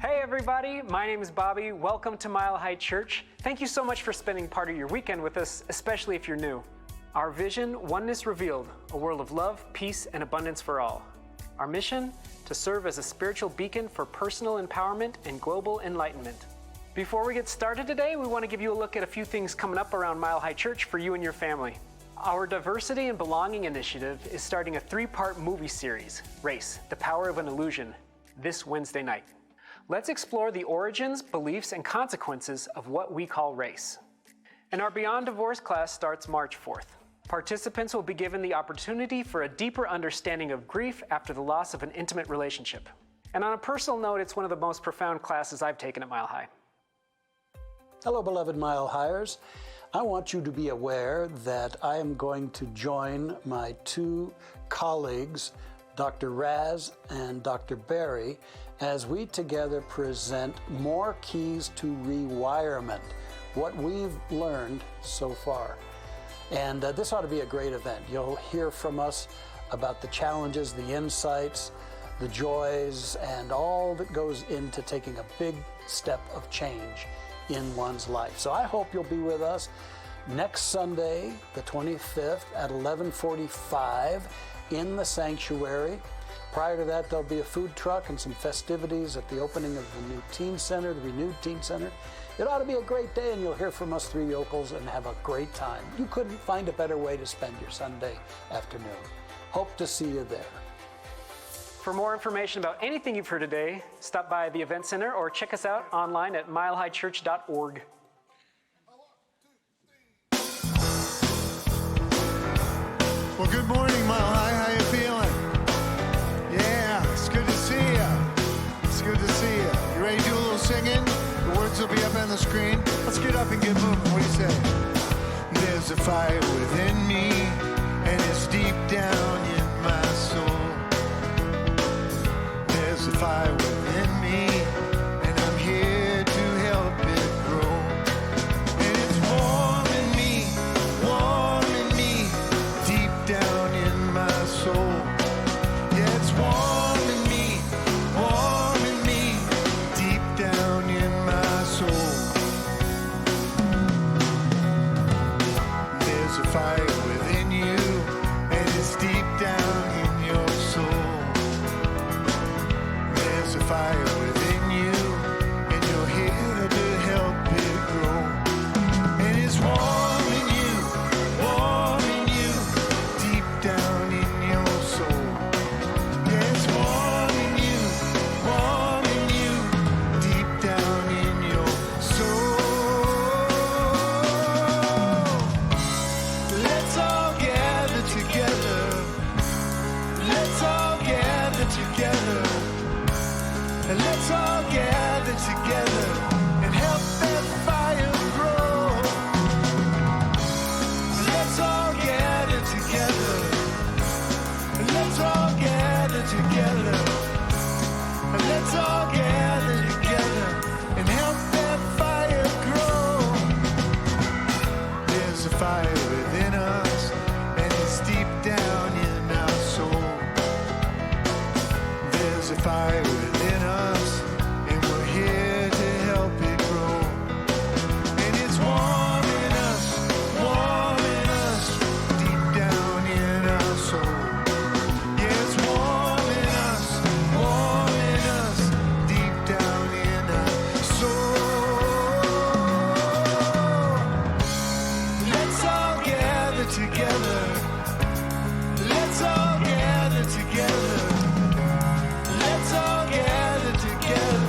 Hey everybody, my name is Bobby. Welcome to Mile High Church. Thank you so much for spending part of your weekend with us, especially if you're new. Our vision, Oneness Revealed, a world of love, peace, and abundance for all. Our mission, to serve as a spiritual beacon for personal empowerment and global enlightenment. Before we get started today, we want to give you a look at a few things coming up around Mile High Church for you and your family. Our Diversity and Belonging Initiative is starting a 3-part movie series, Race, The Power of an Illusion, this Wednesday night. Let's explore the origins, beliefs, and consequences of what we call race. And our Beyond Divorce class starts March 4th. Participants will be given the opportunity for a deeper understanding of grief after the loss of an intimate relationship. And on a personal note, it's one of the most profound classes I've taken at Mile High. Hello, beloved Mile Highers. I want you to be aware that I am going to join my 2 colleagues, Dr. Raz and Dr. Barry, as we together present more keys to rewirement, what we've learned so far. And this ought to be a great event. You'll hear from us about the challenges, the insights, the joys, and all that goes into taking a big step of change in one's life. So I hope you'll be with us next Sunday, the 25th at 11:45 in the sanctuary. Prior to that, there'll be a food truck and some festivities at the opening of the new teen center, the renewed teen center. It ought to be a great day, and you'll hear from us 3 yokels and have a great time. You couldn't find a better way to spend your Sunday afternoon. Hope to see you there. For more information about anything you've heard today, stop by the Event Center or check us out online at milehighchurch.org. Well, good morning, Mile High. How you feeling? Yeah, it's good to see you. It's good to see you. You ready to do a little singing? The words will be up on the screen. Let's get up and get moving. What do you say? There's a fire within me, and it's deep down in my soul. There's a fire within me, and I'm here to help it grow. And it's warm in me, deep down in my soul. Yeah, it's warm in me, deep down in my soul. There's a fire within you, and it's deep down in your soul. There's a fire within you, and you're here to help it grow. And it's warm in you, deep down in your soul. Yeah, it's warm in you, deep down in your soul. Let's all gather together. Let's all gather together. And let's all gather together and help that fire grow. Let's all gather together. And let's all gather together. And let's all gather together and help that fire grow. There's a fire within us, and it's deep down in our soul. There's a fire within us, and we're here to help it grow. And it's warm in us, deep down in our soul. Yeah, it's warm in us, deep down in our soul. Let's all gather together. Let's all gather together. Let's all gather together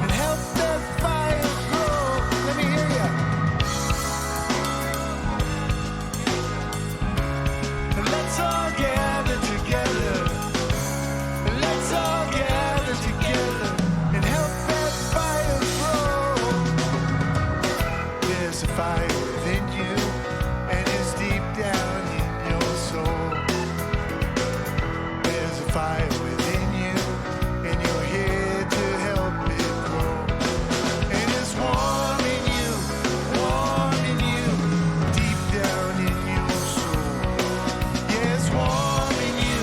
and help that fire grow. Let me hear ya. Let's all gather together. Let's all gather together and help that fire grow. There's a fire within you, and it's deep down in your soul. There's a fire within you, and you're here to help it grow. And it's warm in you, deep down in your soul. Yeah, it's warm in you,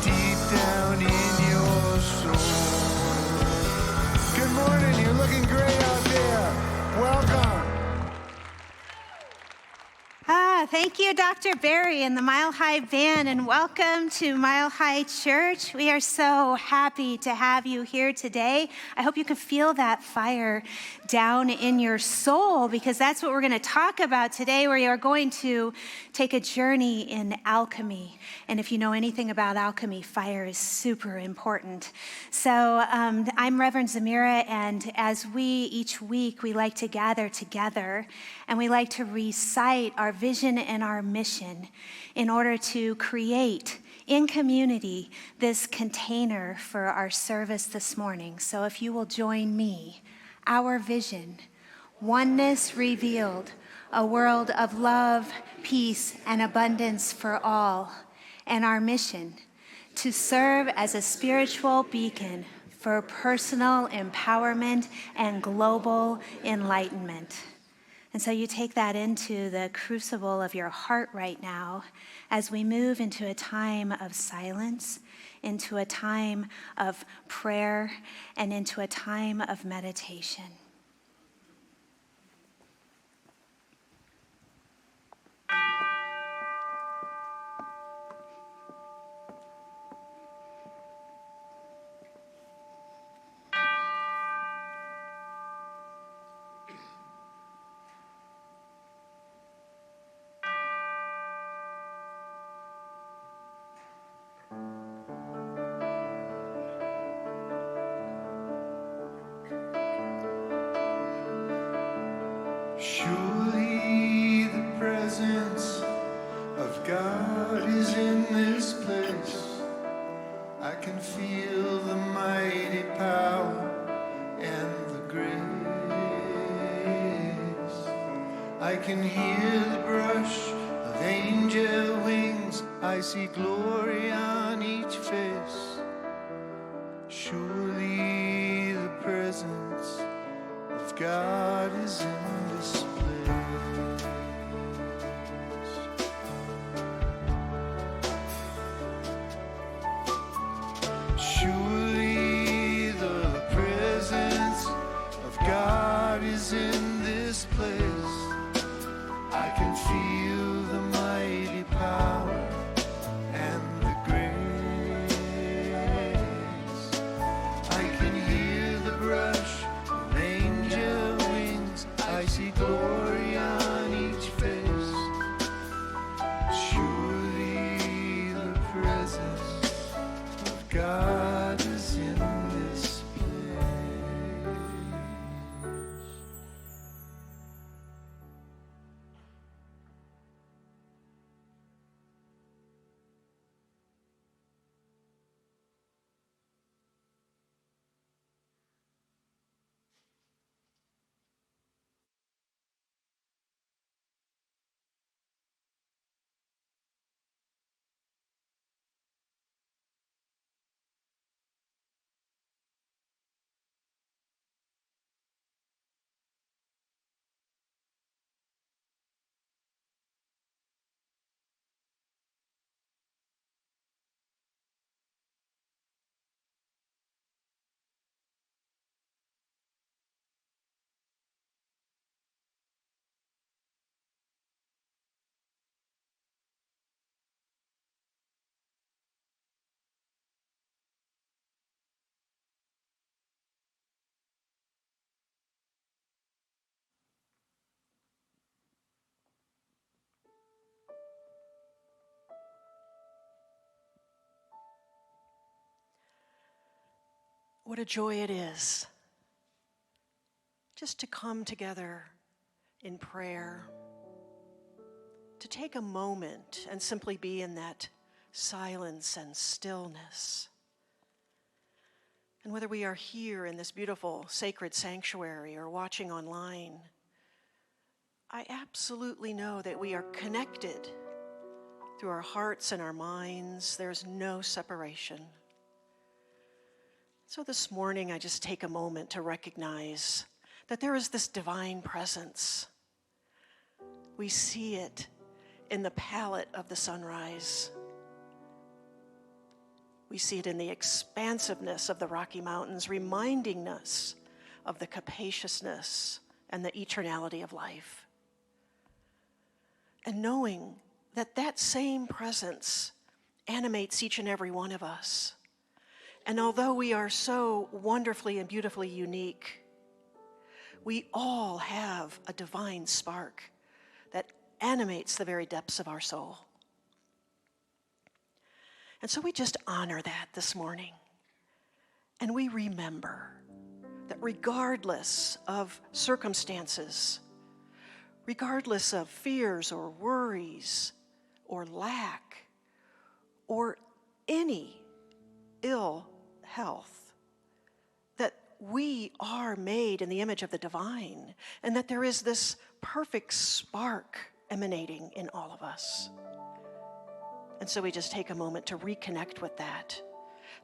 deep down in your soul. Thank you, Dr. Barry and the Mile High Band, and welcome to Mile High Church. We are so happy to have you here today. I hope you can feel that fire down in your soul, because that's what we're going to talk about today. We are going to take a journey in alchemy. And if you know anything about alchemy, fire is super important. So I'm Reverend Zemirah, and as each week, we like to gather together and we like to recite our vision and our mission in order to create in community this container for our service this morning. So if you will join me, our vision, oneness revealed, a world of love, peace, and abundance for all, and our mission to serve as a spiritual beacon for personal empowerment and global enlightenment. And so you take that into the crucible of your heart right now as we move into a time of silence, into a time of prayer, and into a time of meditation. Surely the presence of God is in this place. I can feel the mighty power and the grace. I can hear the brush of angel wings. I see glory on each face. Surely the presence of God is in this place. Surely the presence of God is in this place. I can feel the mighty power and the grace. I can hear the brush of angel wings. I see glory on each face. Surely the presence of God is in this place. What a joy it is just to come together in prayer, to take a moment and simply be in that silence and stillness. And whether we are here in this beautiful sacred sanctuary or watching online, I absolutely know that we are connected through our hearts and our minds. There's no separation. So this morning, I just take a moment to recognize that there is this divine presence. We see it in the palette of the sunrise. We see it in the expansiveness of the Rocky Mountains, reminding us of the capaciousness and the eternality of life. and knowing that that same presence animates each and every one of us. And although we are so wonderfully and beautifully unique, we all have a divine spark that animates the very depths of our soul. And so we just honor that this morning. And we remember that regardless of circumstances, regardless of fears or worries or lack or any ill health, that we are made in the image of the divine, and that there is this perfect spark emanating in all of us. And so we just take a moment to reconnect with that,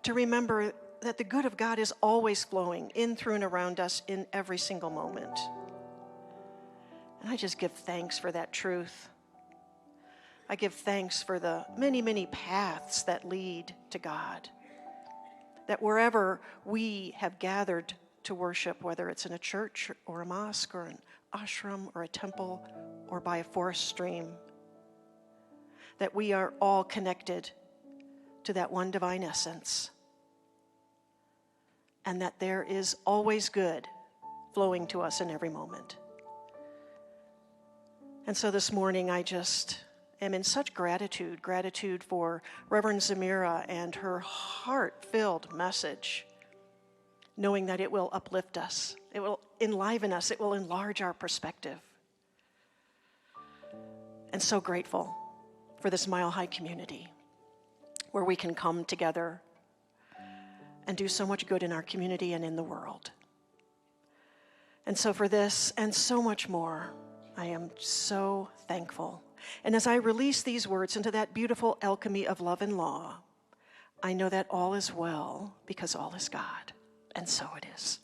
to remember that the good of God is always flowing in, through, and around us in every single moment. And I just give thanks for that truth. I give thanks for the many, many paths that lead to God. That wherever we have gathered to worship, whether it's in a church or a mosque or an ashram or a temple or by a forest stream, that we are all connected to that one divine essence, and that there is always good flowing to us in every moment. And so this morning I just am in such gratitude for Reverend Zemirah and her heart-filled message, knowing that it will uplift us, it will enliven us, it will enlarge our perspective. And so grateful for this Mile High community, where we can come together and do so much good in our community and in the world. And so for this and so much more, I am so thankful. And as I release these words into that beautiful alchemy of love and law, I know that all is well because all is God. And so it is.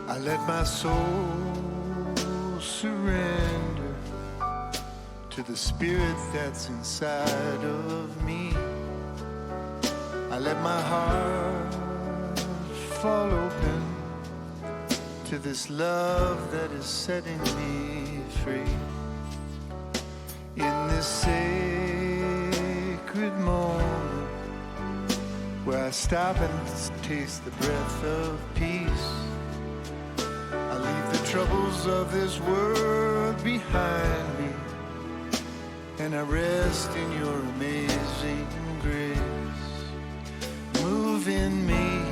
I let my soul surrender to the spirit that's inside of me. I let my heart fall open to this love that is setting me free. In this sacred moment where I stop and taste the breath of peace, I leave the troubles of this world behind me, and I rest in your amazing grace. Move in me,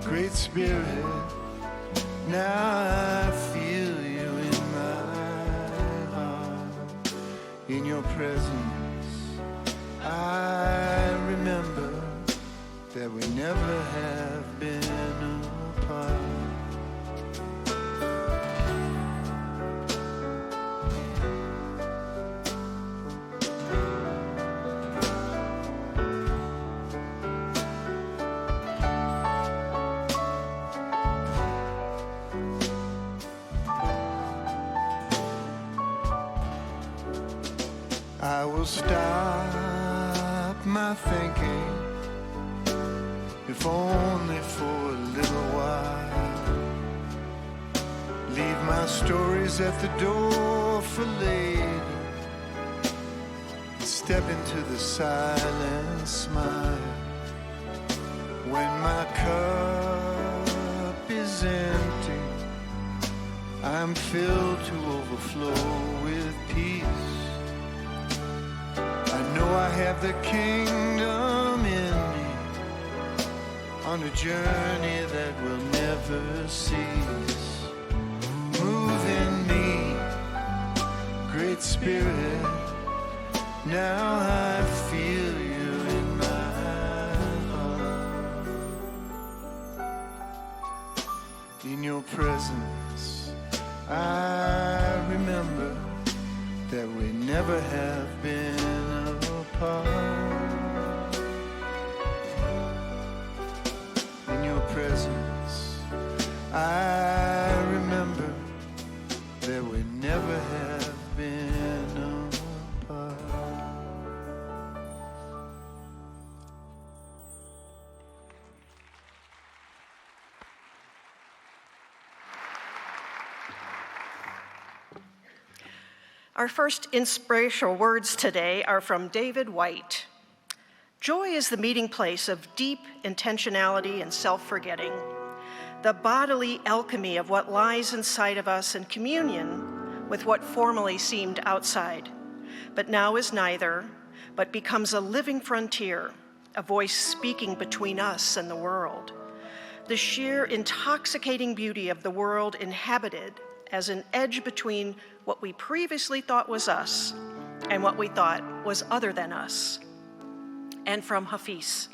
Great Spirit, now I feel you in my heart. In your presence, I remember that we never have been apart. I will stop my thinking, if only for a little while. Leave my stories at the door for later. Step into the silent smile. When my cup is empty, I'm filled to overflow with peace. I know I have the kingdom in me, on a journey that will never cease. Move in me, Great Spirit, now I feel you in my heart. In your presence, I remember that we never have been apart. In your presence, Our first inspirational words today are from David White. Joy is the meeting place of deep intentionality and self-forgetting, the bodily alchemy of what lies inside of us in communion with what formerly seemed outside, but now is neither, but becomes a living frontier, a voice speaking between us and the world. The sheer intoxicating beauty of the world inhabited as an edge between what we previously thought was us and what we thought was other than us. And from Hafiz,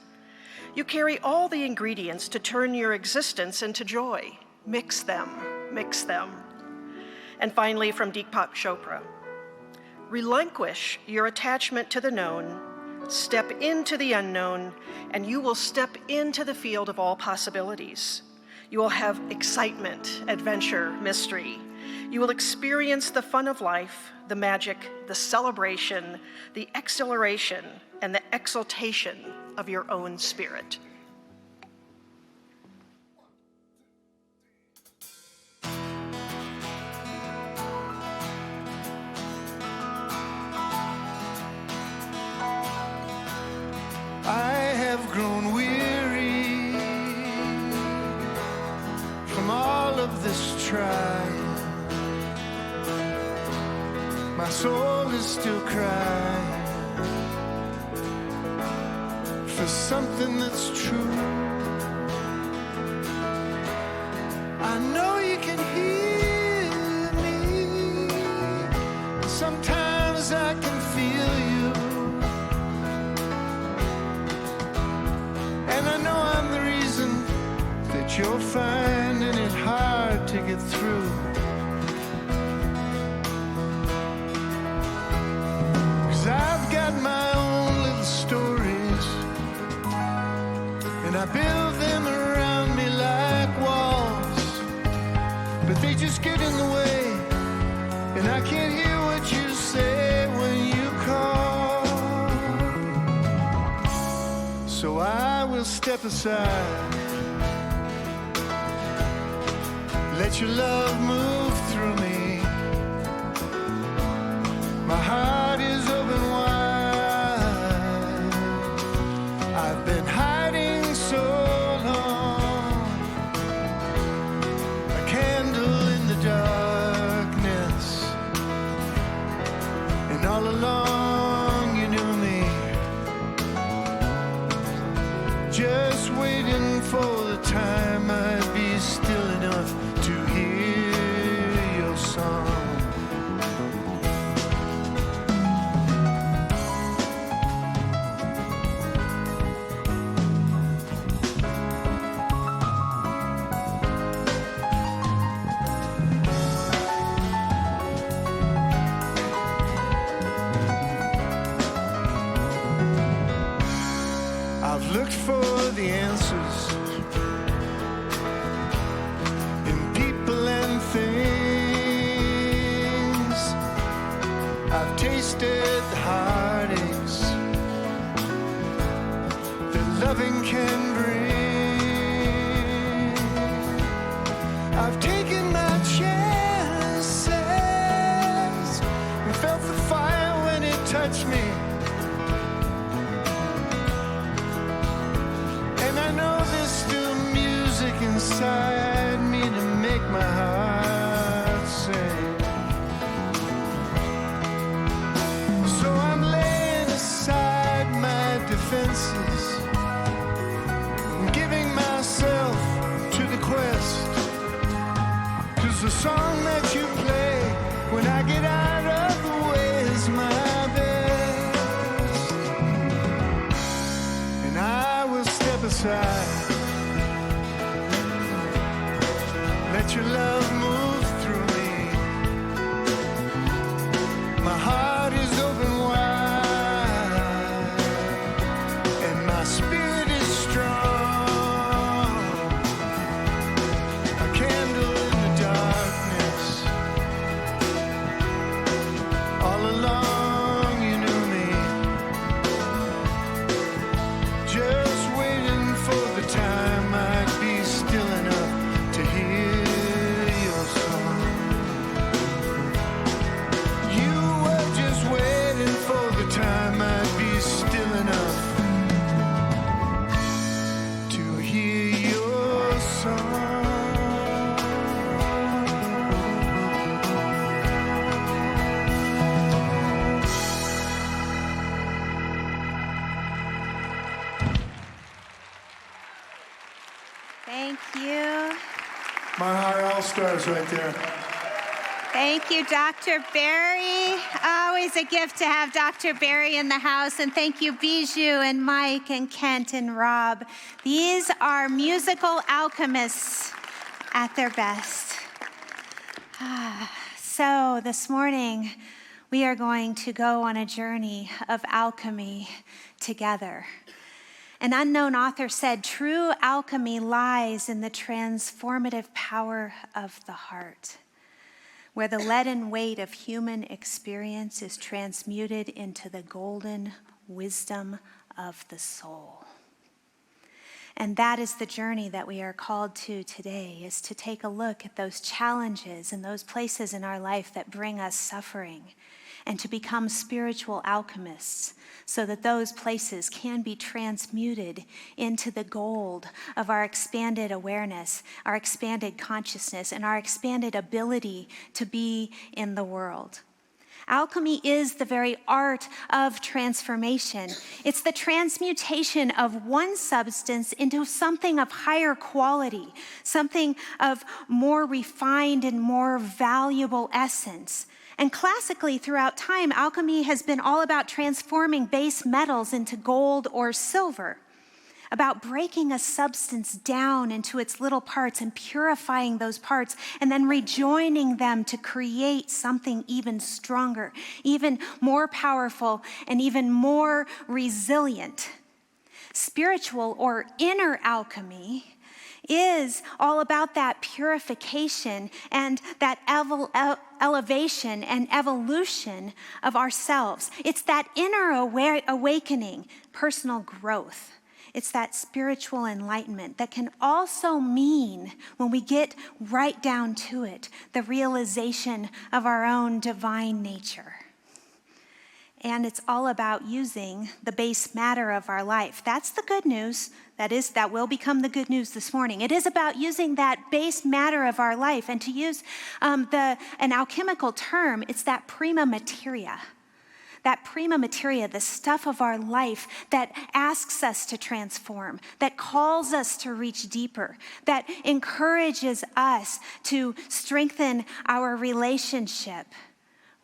you carry all the ingredients to turn your existence into joy. Mix them, mix them. And finally, from Deepak Chopra, relinquish your attachment to the known, step into the unknown, and you will step into the field of all possibilities. You will have excitement, adventure, mystery. You will experience the fun of life, the magic, the celebration, the exhilaration, and the exaltation of your own spirit. I have grown weary from all of this trying. My soul is still crying for something that's true. I know you can hear me. Sometimes I can feel you. And I know I'm the reason that you're finding it hard to get through. 'Cause I've got my own little stories, and I build them around me like walls, but they just get in the way, and I can't hear what you say when you call. So I will step aside, let your love move through me. My heart is open wide. I've been hiding so long, a candle in the darkness, and all along you knew me, just waiting for the time I'd be still enough to hear your song. I've looked for the answers in people and things. I've tasted the heartaches that loving can bring. I've taken my chances and felt the fire when it touched me. Inside me to make my heart sing. So I'm laying aside my defenses and giving myself to the quest. 'Cause the song that you play when I get out of the way is my best. And I will step aside, let your love move through me. My heart is open wide, and my spirit is strong. A candle in the darkness. All along you knew me, just waiting for the time I'd be still enough to hear Thank you. My High All-Stars right there. Thank you, Dr. Barry. Always a gift to have Dr. Barry in the house. And thank you, Bijou and Mike and Kent and Rob. These are musical alchemists at their best. So this morning, we are going to go on a journey of alchemy together. An unknown author said, true alchemy lies in the transformative power of the heart, where the leaden weight of human experience is transmuted into the golden wisdom of the soul. And that is the journey that we are called to today, is to take a look at those challenges and those places in our life that bring us suffering, and to become spiritual alchemists so that those places can be transmuted into the gold of our expanded awareness, our expanded consciousness, and our expanded ability to be in the world. Alchemy is the very art of transformation. It's the transmutation of one substance into something of higher quality, something of more refined and more valuable essence. And classically, throughout time, alchemy has been all about transforming base metals into gold or silver, about breaking a substance down into its little parts and purifying those parts, and then rejoining them to create something even stronger, even more powerful, and even more resilient. Spiritual or inner alchemy is all about that purification and that elevation and evolution of ourselves. It's that inner awakening, personal growth. It's that spiritual enlightenment that can also mean, when we get right down to it, the realization of our own divine nature. And it's all about using the base matter of our life. That's the good news. That will become the good news this morning. It is about using that base matter of our life, and to use an alchemical term, it's that prima materia. That prima materia, the stuff of our life that asks us to transform, that calls us to reach deeper, that encourages us to strengthen our relationship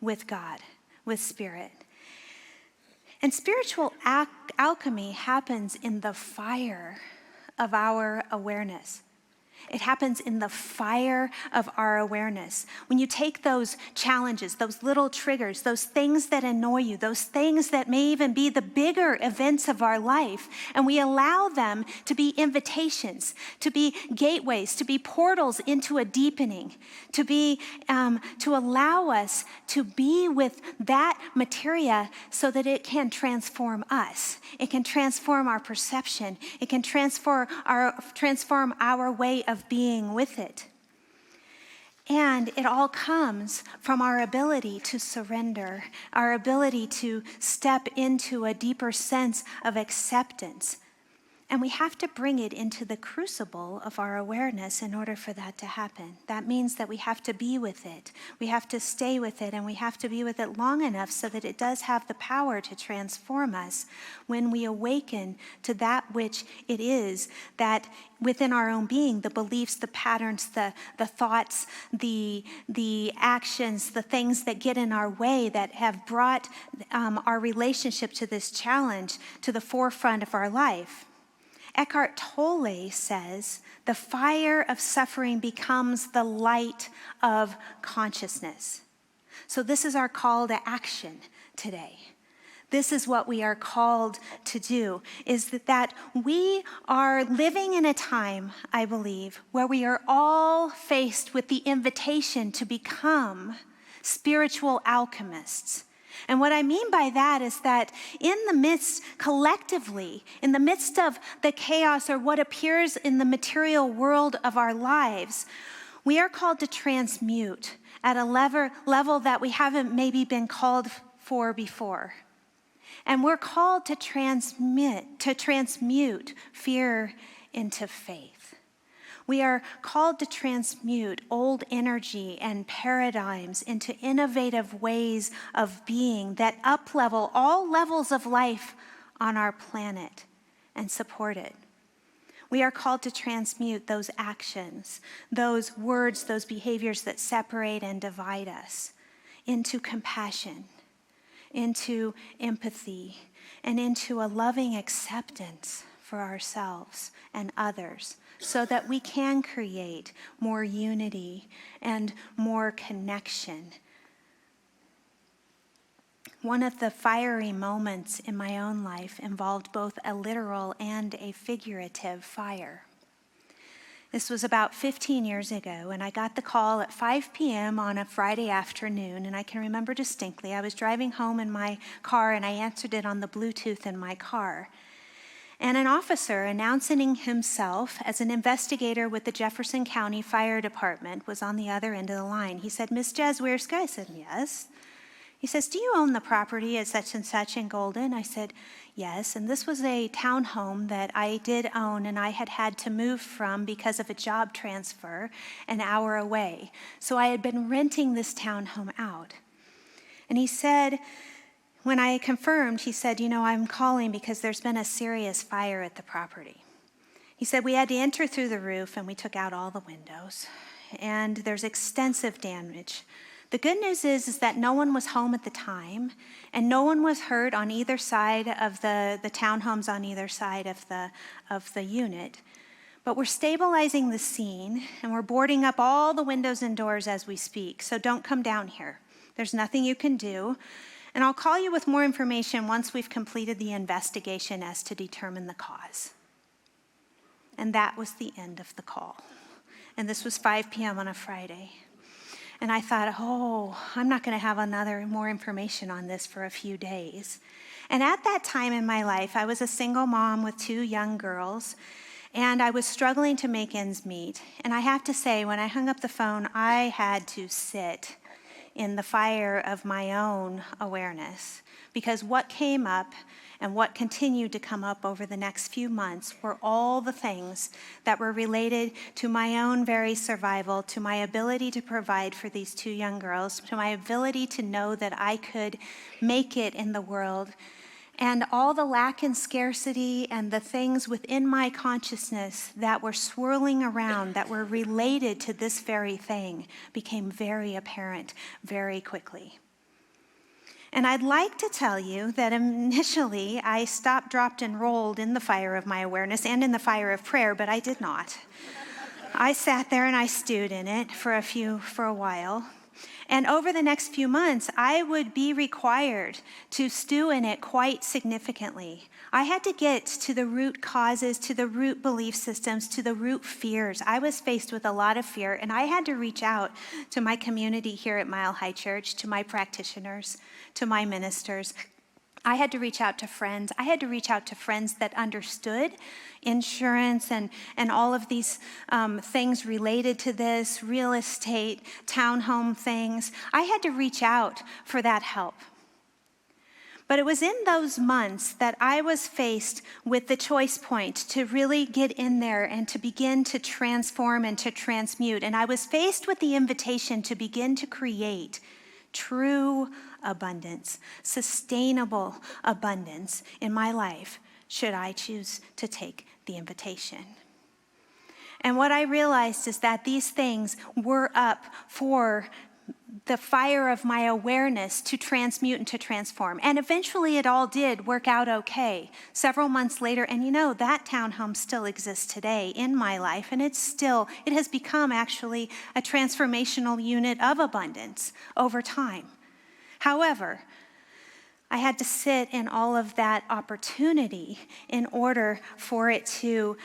with God, with Spirit. And spiritual alchemy happens in the fire of our awareness. It happens in the fire of our awareness. When you take those challenges, those little triggers, those things that annoy you, those things that may even be the bigger events of our life, and we allow them to be invitations, to be gateways, to be portals into a deepening, to allow us to be with that materia so that it can transform us. It can transform our perception. It can transform our way of being with it. And it all comes from our ability to surrender, our ability to step into a deeper sense of acceptance. And we have to bring it into the crucible of our awareness in order for that to happen. That means that we have to be with it. We have to stay with it, and we have to be with it long enough so that it does have the power to transform us when we awaken to that which it is that within our own being, the beliefs, the patterns, the thoughts, the actions, the things that get in our way that have brought our relationship to this challenge to the forefront of our life. Eckhart Tolle says, the fire of suffering becomes the light of consciousness. So this is our call to action today. This is what we are called to do, is that we are living in a time, I believe, where we are all faced with the invitation to become spiritual alchemists. And what I mean by that is that in the midst, collectively, in the midst of the chaos or what appears in the material world of our lives, we are called to transmute at a level that we haven't maybe been called for before. And we're called to transmute fear into faith. We are called to transmute old energy and paradigms into innovative ways of being that uplevel all levels of life on our planet and support it. We are called to transmute those actions, those words, those behaviors that separate and divide us into compassion, into empathy, and into a loving acceptance for ourselves and others, so that we can create more unity and more connection. One of the fiery moments in my own life involved both a literal and a figurative fire. This was about 15 years ago, and I got the call at 5 p.m. on a Friday afternoon, and I can remember distinctly. I was driving home in my car, and I answered it on the Bluetooth in my car. And an officer announcing himself as an investigator with the Jefferson County Fire Department was on the other end of the line. He said, "Ms. Jazwierska?" I said, "Yes." He says, "Do you own the property at such and such in Golden?" I said, "Yes." And this was a townhome that I did own, and I had to move from because of a job transfer an hour away. So I had been renting this townhome out. And he said, when I confirmed, he said, "I'm calling because there's been a serious fire at the property." He said, "We had to enter through the roof, and we took out all the windows, and there's extensive damage. The good news is that no one was home at the time, and no one was hurt on either side of the townhomes on either side of the unit. But we're stabilizing the scene, and we're boarding up all the windows and doors as we speak, so don't come down here. There's nothing you can do. And I'll call you with more information once we've completed the investigation as to determine the cause." And that was the end of the call. And this was 5 p.m. on a Friday. And I thought, I'm not going to have more information on this for a few days. And at that time in my life, I was a single mom with 2 young girls, and I was struggling to make ends meet. And I have to say, when I hung up the phone, I had to sit in the fire of my own awareness, because what came up and what continued to come up over the next few months were all the things that were related to my own very survival, to my ability to provide for these 2 young girls, to my ability to know that I could make it in the world, and all the lack and scarcity and the things within my consciousness that were swirling around that were related to this very thing became very apparent very quickly. And I'd like to tell you that initially I stopped, dropped, and rolled in the fire of my awareness and in the fire of prayer, but I did not. I sat there and I stewed in it for a while. And over the next few months, I would be required to stew in it quite significantly. I had to get to the root causes, to the root belief systems, to the root fears. I was faced with a lot of fear, and I had to reach out to my community here at Mile High Church, to my practitioners, to my ministers. I had to reach out to friends. I had to reach out to friends that understood insurance and all of these things related to this, real estate, townhome things. I had to reach out for that help. But it was in those months that I was faced with the choice point to really get in there and to begin to transform and to transmute. And I was faced with the invitation to begin to create true abundance, sustainable abundance in my life, should I choose to take the invitation. And what I realized is that these things were up for the fire of my awareness to transmute and to transform. And eventually it all did work out okay. Several months later, and that townhome still exists today in my life, and it has become actually a transformational unit of abundance over time. However, I had to sit in all of that opportunity in order for it to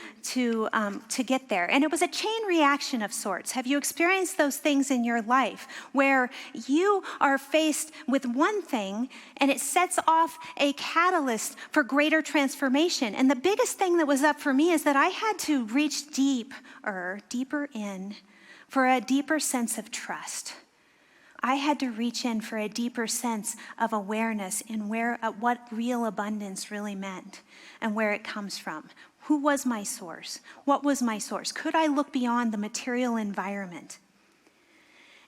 get there. And it was a chain reaction of sorts. Have you experienced those things in your life where you are faced with one thing and it sets off a catalyst for greater transformation? And the biggest thing that was up for me is that I had to reach deeper in for a deeper sense of trust. I had to reach in for a deeper sense of awareness in what real abundance really meant and where it comes from. Who was my source? What was my source? Could I look beyond the material environment?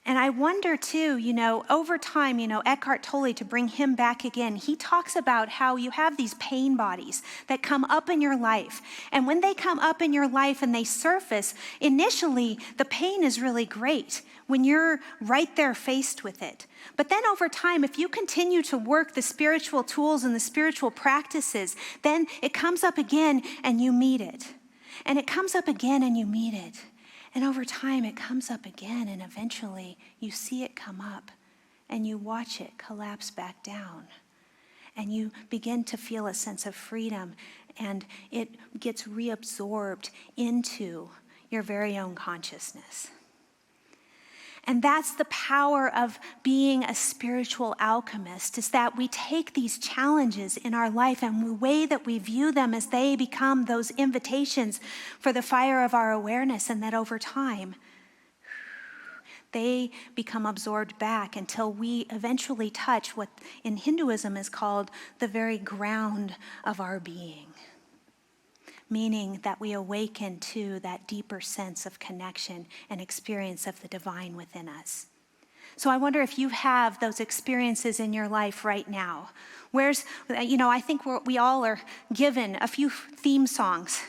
And I wonder too, over time, Eckhart Tolle, to bring him back again, he talks about how you have these pain bodies that come up in your life. And when they come up in your life and they surface, initially the pain is really great when you're right there faced with it. But then over time, if you continue to work the spiritual tools and the spiritual practices, then it comes up again and you meet it. And it comes up again and you meet it. And over time, it comes up again, and eventually you see it come up, and you watch it collapse back down. And you begin to feel a sense of freedom, and it gets reabsorbed into your very own consciousness. And that's the power of being a spiritual alchemist, is that we take these challenges in our life and the way that we view them as they become those invitations for the fire of our awareness, and that over time, they become absorbed back until we eventually touch what in Hinduism is called the very ground of our being. Meaning that we awaken to that deeper sense of connection and experience of the divine within us. So I wonder if you have those experiences in your life right now. I think we all are given a few theme songs,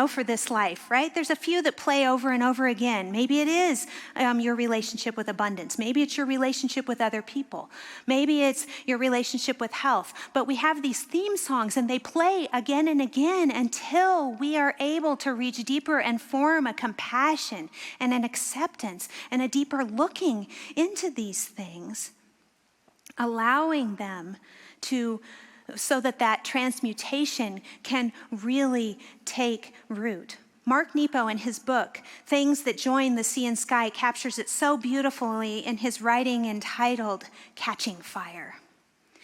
for this life, right? There's a few that play over and over again. Maybe it is your relationship with abundance. Maybe it's your relationship with other people. Maybe it's your relationship with health. But we have these theme songs, and they play again and again until we are able to reach deeper and form a compassion and an acceptance and a deeper looking into these things, allowing them so that transmutation can really take root. Mark Nepo, in his book, Things That Join the Sea and Sky, captures it so beautifully in his writing entitled Catching Fire.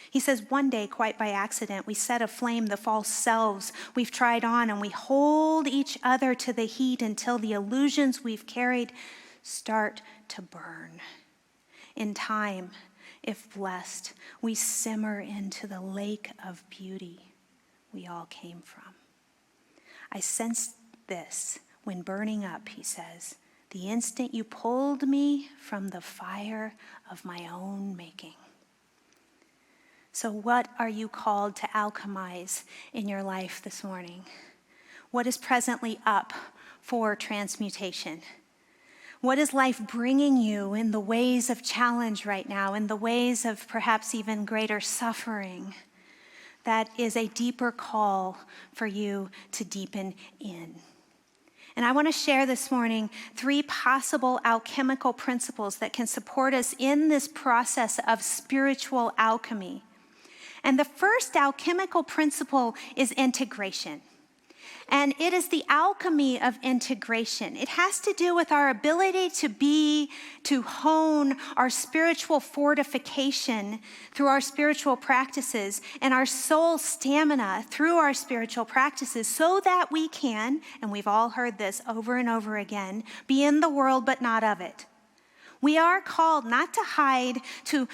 He says, one day, quite by accident, we set aflame the false selves we've tried on, and we hold each other to the heat until the illusions we've carried start to burn. In time, if blessed, we simmer into the lake of beauty we all came from. I sensed this when burning up, he says, the instant you pulled me from the fire of my own making. So what are you called to alchemize in your life this morning? What is presently up for transmutation? What is life bringing you in the ways of challenge right now, in the ways of perhaps even greater suffering? That is a deeper call for you to deepen in. And I want to share this morning 3 possible alchemical principles that can support us in this process of spiritual alchemy. And the first alchemical principle is integration. And it is the alchemy of integration. It has to do with our ability to hone our spiritual fortification through our spiritual practices and our soul stamina through our spiritual practices so that we can, and we've all heard this over and over again, be in the world but not of it. We are called not to hide, to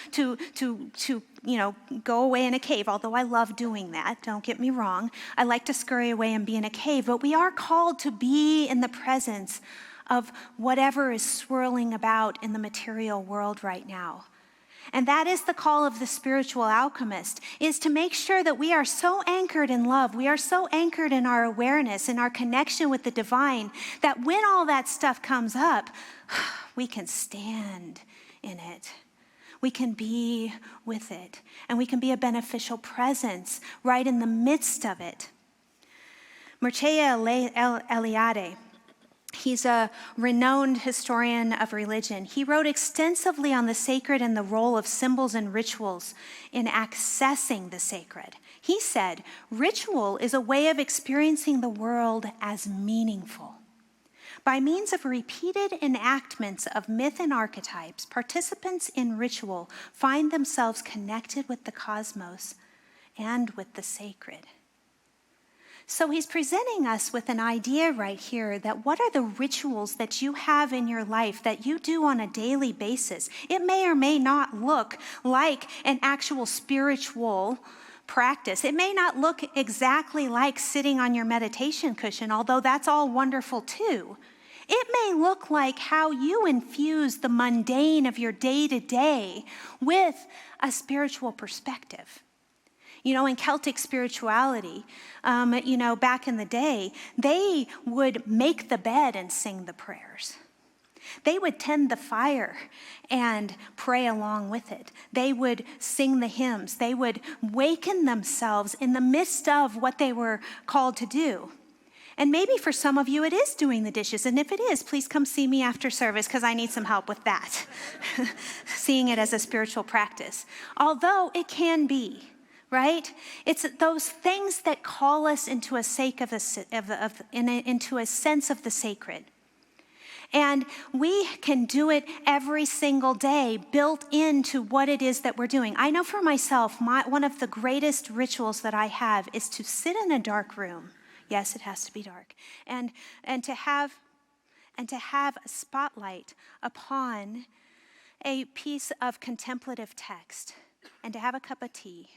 go away in a cave, although I love doing that, don't get me wrong. I like to scurry away and be in a cave, but we are called to be in the presence of whatever is swirling about in the material world right now. And that is the call of the spiritual alchemist, is to make sure that we are so anchored in love, we are so anchored in our awareness, in our connection with the divine, that when all that stuff comes up, we can stand in it. We can be with it, and we can be a beneficial presence right in the midst of it. Mircea Eliade, he's a renowned historian of religion. He wrote extensively on the sacred and the role of symbols and rituals in accessing the sacred. He said, ritual is a way of experiencing the world as meaningful. By means of repeated enactments of myth and archetypes, participants in ritual find themselves connected with the cosmos and with the sacred. So he's presenting us with an idea right here that what are the rituals that you have in your life that you do on a daily basis? It may or may not look like an actual spiritual practice. It may not look exactly like sitting on your meditation cushion, although that's all wonderful too. It may look like how you infuse the mundane of your day-to-day with a spiritual perspective. In Celtic spirituality, back in the day, they would make the bed and sing the prayers. They would tend the fire and pray along with it. They would sing the hymns. They would waken themselves in the midst of what they were called to do. And maybe for some of you, it is doing the dishes. And if it is, please come see me after service because I need some help with that. Seeing it as a spiritual practice. Although it can be, right? It's those things that call us into a into a sense of the sacred. And we can do it every single day, built into what it is that we're doing. I know for myself, one of the greatest rituals that I have is to sit in a dark room. Yes, it has to be dark. And to have a spotlight upon a piece of contemplative text, and to have a cup of tea,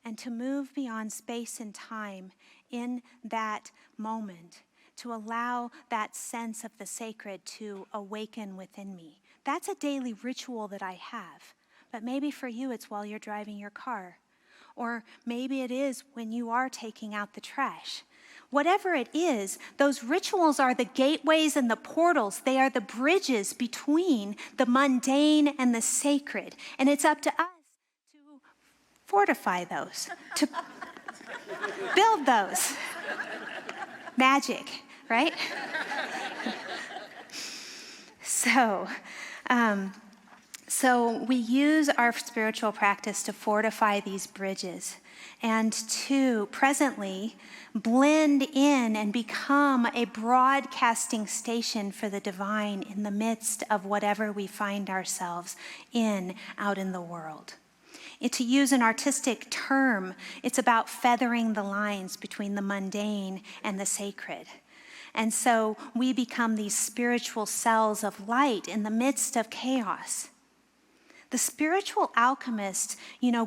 and to move beyond space and time in that moment, to allow that sense of the sacred to awaken within me. That's a daily ritual that I have. But maybe for you, it's while you're driving your car. Or maybe it is when you are taking out the trash. Whatever it is, those rituals are the gateways and the portals. They are the bridges between the mundane and the sacred. And it's up to us to fortify those, to build those. Magic, right? So we use our spiritual practice to fortify these bridges and to presently blend in and become a broadcasting station for the divine in the midst of whatever we find ourselves in out in the world. To use an artistic term, it's about feathering the lines between the mundane and the sacred. And so we become these spiritual cells of light in the midst of chaos. The spiritual alchemist,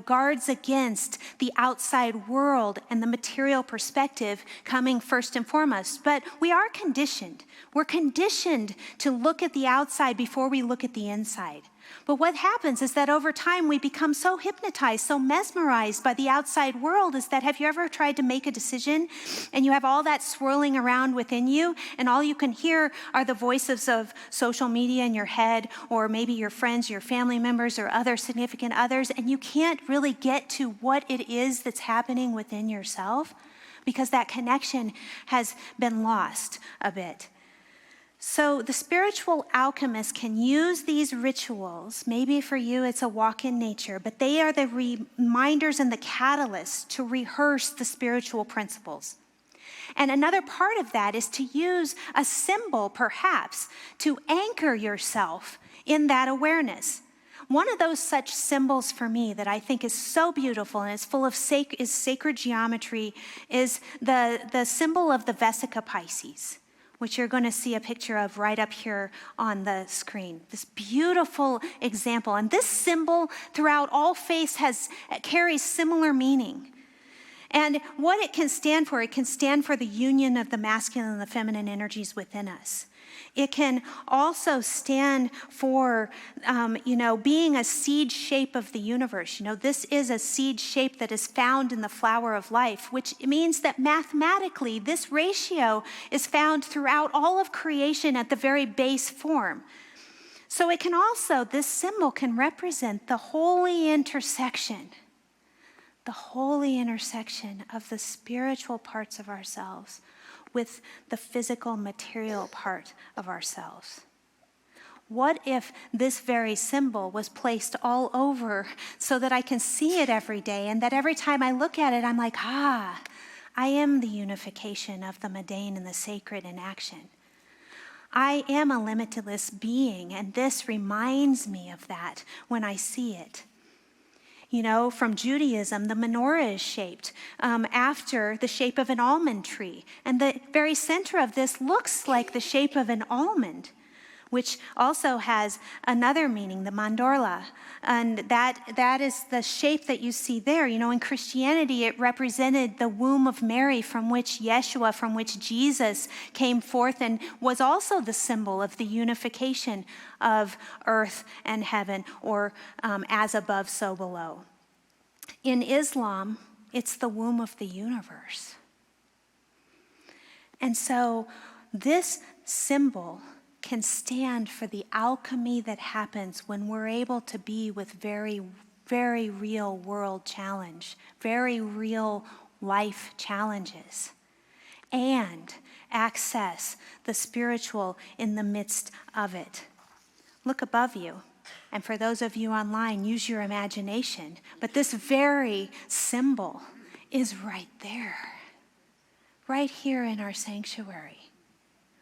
guards against the outside world and the material perspective coming first and foremost. But we are conditioned. We're conditioned to look at the outside before we look at the inside. But what happens is that over time we become so hypnotized, so mesmerized by the outside world is that, have you ever tried to make a decision and you have all that swirling around within you and all you can hear are the voices of social media in your head, or maybe your friends, your family members, or other significant others, and you can't really get to what it is that's happening within yourself because that connection has been lost a bit. So the spiritual alchemist can use these rituals. Maybe for you it's a walk in nature, but they are the reminders and the catalysts to rehearse the spiritual principles. And another part of that is to use a symbol, perhaps, to anchor yourself in that awareness. One of those such symbols for me that I think is so beautiful and is full of sacred geometry is the symbol of the Vesica Pisces, which you're going to see a picture of right up here on the screen. This beautiful example. And this symbol throughout all faiths carries similar meaning. And what it can stand for the union of the masculine and the feminine energies within us. It can also stand for, being a seed shape of the universe. This is a seed shape that is found in the flower of life, which means that mathematically this ratio is found throughout all of creation at the very base form. So it can also, this symbol can represent the holy intersection of the spiritual parts of ourselves with the physical, material part of ourselves. What if this very symbol was placed all over so that I can see it every day, and that every time I look at it, I'm like, I am the unification of the mundane and the sacred in action. I am a limitless being, and this reminds me of that when I see it. From Judaism, the menorah is shaped after the shape of an almond tree. And the very center of this looks like the shape of an almond, which also has another meaning, the mandorla. And that is the shape that you see there. You know, in Christianity, it represented the womb of Mary from which Yeshua, from which Jesus came forth, and was also the symbol of the unification of earth and heaven, or as above, so below. In Islam, it's the womb of the universe. And so this symbol can stand for the alchemy that happens when we're able to be with very, very real world challenge, very real life challenges, and access the spiritual in the midst of it. Look above you. And for those of you online, use your imagination. But this very symbol is right there, right here in our sanctuary,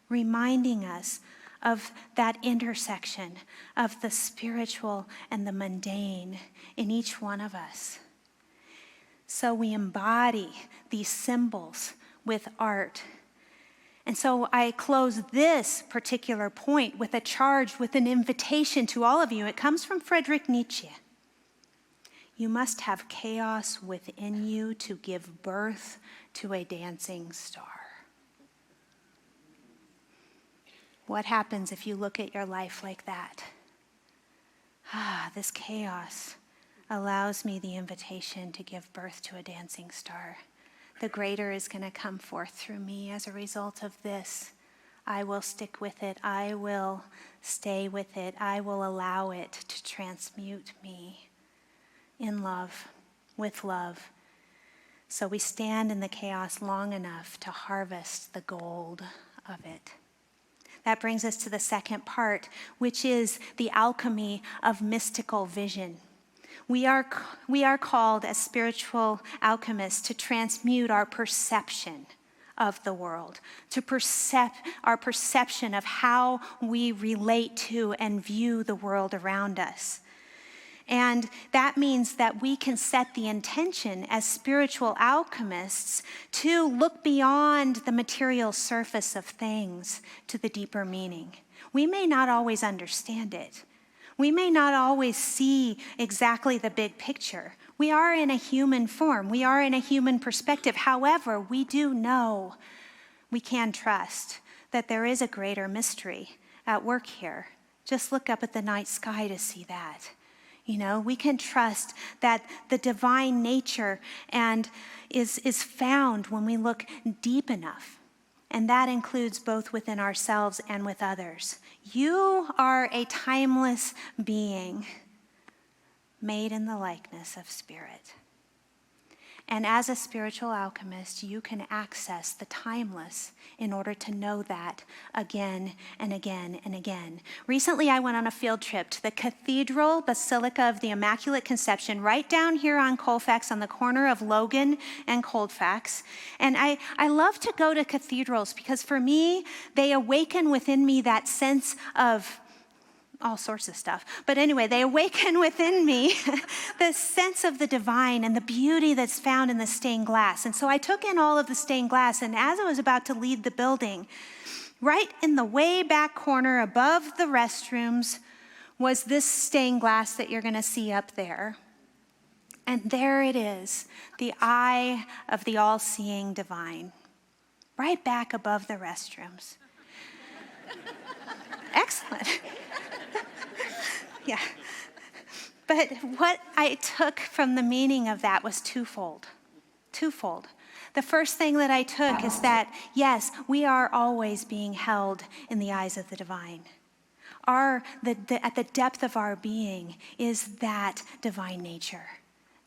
reminding us of that intersection of the spiritual and the mundane in each one of us. So we embody these symbols with art. And so I close this particular point with a charge, with an invitation to all of you. It comes from Friedrich Nietzsche. You must have chaos within you to give birth to a dancing star. What happens if you look at your life like that? This chaos allows me the invitation to give birth to a dancing star. The greater is going to come forth through me as a result of this. I will stick with it. I will stay with it. I will allow it to transmute me in love, with love. So we stand in the chaos long enough to harvest the gold of it. That brings us to the second part, which is the alchemy of mystical vision. We are called as spiritual alchemists to transmute our perception of the world, to our perception of how we relate to and view the world around us. And that means that we can set the intention as spiritual alchemists to look beyond the material surface of things to the deeper meaning. We may not always understand it. We may not always see exactly the big picture. We are in a human form. We are in a human perspective. However, we do know, we can trust that there is a greater mystery at work here. Just look up at the night sky to see that. You know, we can trust that the divine nature is found when we look deep enough. And that includes both within ourselves and with others. You are a timeless being made in the likeness of spirit. And as a spiritual alchemist, you can access the timeless in order to know that again and again and again. Recently, I went on a field trip to the Cathedral Basilica of the Immaculate Conception, right down here on Colfax, on the corner of Logan and Colfax. And I love to go to cathedrals because for me, they awaken within me that sense of all sorts of stuff. But anyway, they awaken within me the sense of the divine and the beauty that's found in the stained glass. And so I took in all of the stained glass, and as I was about to leave the building, right in the way back corner above the restrooms was this stained glass that you're going to see up there. And there it is, the eye of the all-seeing divine, right back above the restrooms. Excellent. Yeah. But what I took from the meaning of that was twofold. The first thing that I took is that, yes, we are always being held in the eyes of the divine. At the depth of our being is that divine nature,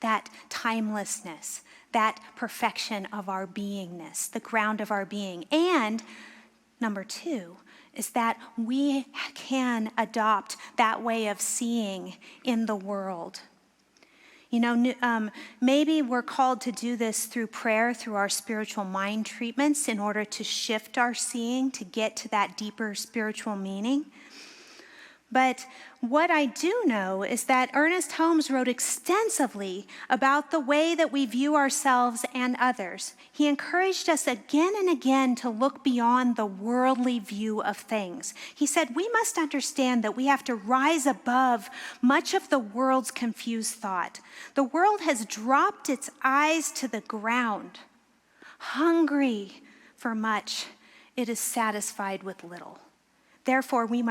that timelessness, that perfection of our beingness, the ground of our being. And number two is that we can adopt that way of seeing in the world. You know, maybe we're called to do this through prayer, through our spiritual mind treatments in order to shift our seeing, to get to that deeper spiritual meaning. But what I do know is that Ernest Holmes wrote extensively about the way that we view ourselves and others. He encouraged us again and again to look beyond the worldly view of things. He said, we must understand that we have to rise above much of the world's confused thought. The world has dropped its eyes to the ground. Hungry for much, it is satisfied with little. Therefore, we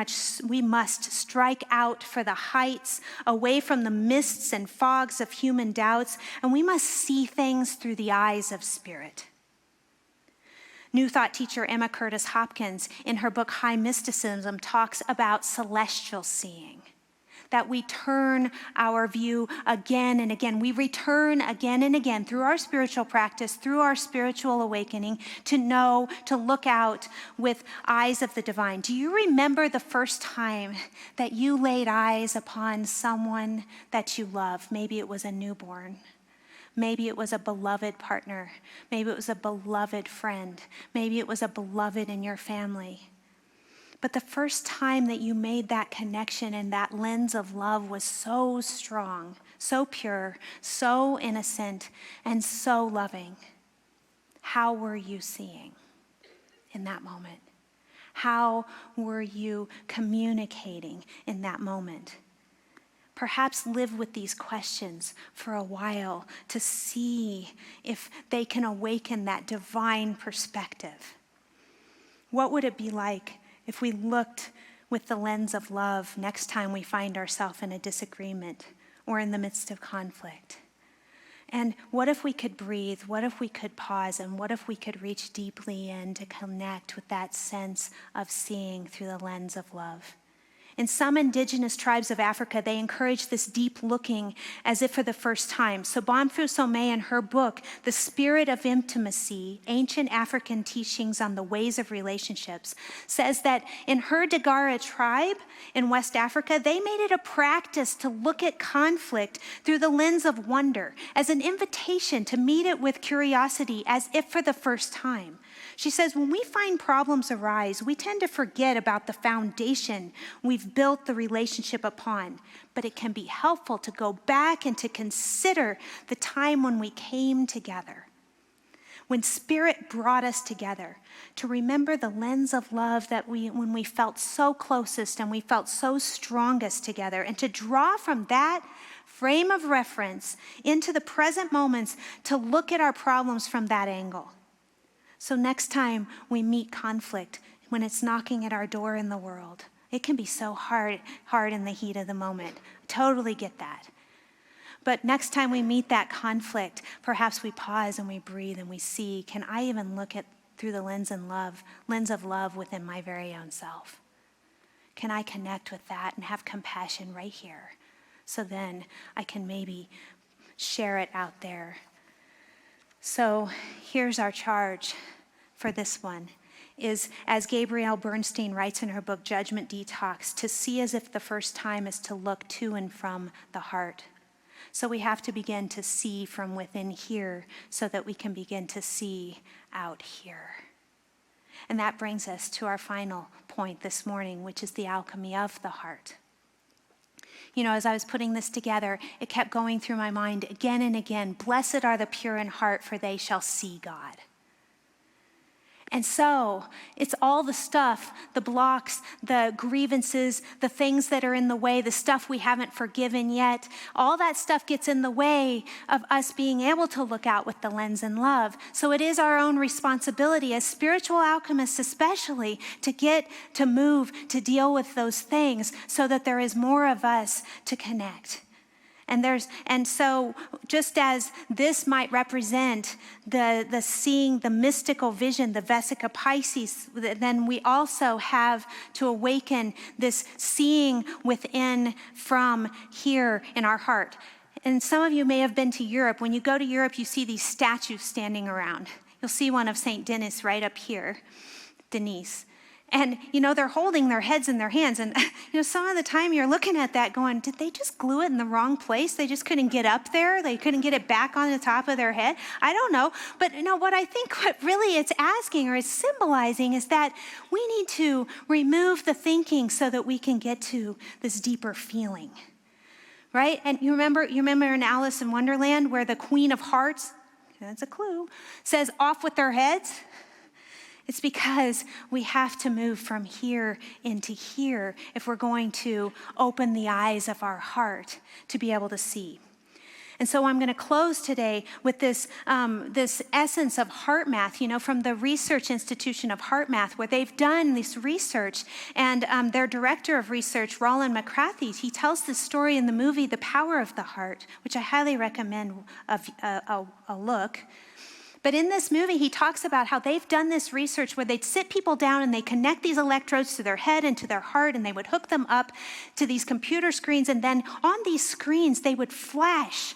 must strike out for the heights, away from the mists and fogs of human doubts, and we must see things through the eyes of spirit. New Thought teacher Emma Curtis Hopkins, in her book High Mysticism, talks about celestial seeing, that we turn our view again and again. We return again and again through our spiritual practice, through our spiritual awakening, to know, to look out with eyes of the divine. Do you remember the first time that you laid eyes upon someone that you love? Maybe it was a newborn. Maybe it was a beloved partner. Maybe it was a beloved friend. Maybe it was a beloved in your family. But the first time that you made that connection and that lens of love was so strong, so pure, so innocent, and so loving. How were you seeing in that moment? How were you communicating in that moment? Perhaps live with these questions for a while to see if they can awaken that divine perspective. What would it be like if we looked with the lens of love next time we find ourselves in a disagreement or in the midst of conflict? And what if we could breathe? What if we could pause? And what if we could reach deeply in to connect with that sense of seeing through the lens of love? In some indigenous tribes of Africa, they encourage this deep looking as if for the first time. So Bonfu Somé, in her book, The Spirit of Intimacy, Ancient African Teachings on the Ways of Relationships, says that in her Dagara tribe in West Africa, they made it a practice to look at conflict through the lens of wonder, as an invitation to meet it with curiosity as if for the first time. She says, when we find problems arise, we tend to forget about the foundation we've built the relationship upon. But it can be helpful to go back and to consider the time when we came together, when Spirit brought us together, to remember the lens of love that when we felt so closest and we felt so strongest together, and to draw from that frame of reference into the present moments to look at our problems from that angle. So next time we meet conflict, when it's knocking at our door in the world, it can be so hard in the heat of the moment. Totally get that. But next time we meet that conflict, perhaps we pause and we breathe and we see, can I even look at through the lens of love within my very own self? Can I connect with that and have compassion right here? So then I can maybe share it out there. So here's our charge for this one, is, as Gabrielle Bernstein writes in her book, Judgment Detox, to see as if the first time is to look to and from the heart. So we have to begin to see from within here so that we can begin to see out here. And that brings us to our final point this morning, which is the alchemy of the heart. You know, as I was putting this together, it kept going through my mind again and again. Blessed are the pure in heart, for they shall see God. And so it's all the stuff, the blocks, the grievances, the things that are in the way, the stuff we haven't forgiven yet. All that stuff gets in the way of us being able to look out with the lens in love. So it is our own responsibility as spiritual alchemists especially to move, to deal with those things so that there is more of us to connect. And so just as this might represent the seeing, the mystical vision, the Vesica Pisces, then we also have to awaken this seeing within from here in our heart. And some of you may have been to Europe. When you go to Europe, you see these statues standing around. You'll see one of St. Denis right up here, Denise. And, they're holding their heads in their hands. And, some of the time you're looking at that going, did they just glue it in the wrong place? They just couldn't get up there? They couldn't get it back on the top of their head? I don't know. But, what I think what really it's asking or it's symbolizing is that we need to remove the thinking so that we can get to this deeper feeling, right? And you remember in Alice in Wonderland where the Queen of Hearts, that's a clue, says off with their heads? It's because we have to move from here into here if we're going to open the eyes of our heart to be able to see. And so I'm going to close today with this essence of heart math, from the Research Institution of Heart Math, where they've done this research. And their director of research, Roland McCrathie, he tells this story in the movie The Power of the Heart, which I highly recommend a look. But in this movie, he talks about how they've done this research where they'd sit people down and they connect these electrodes to their head and to their heart, and they would hook them up to these computer screens. And then on these screens, they would flash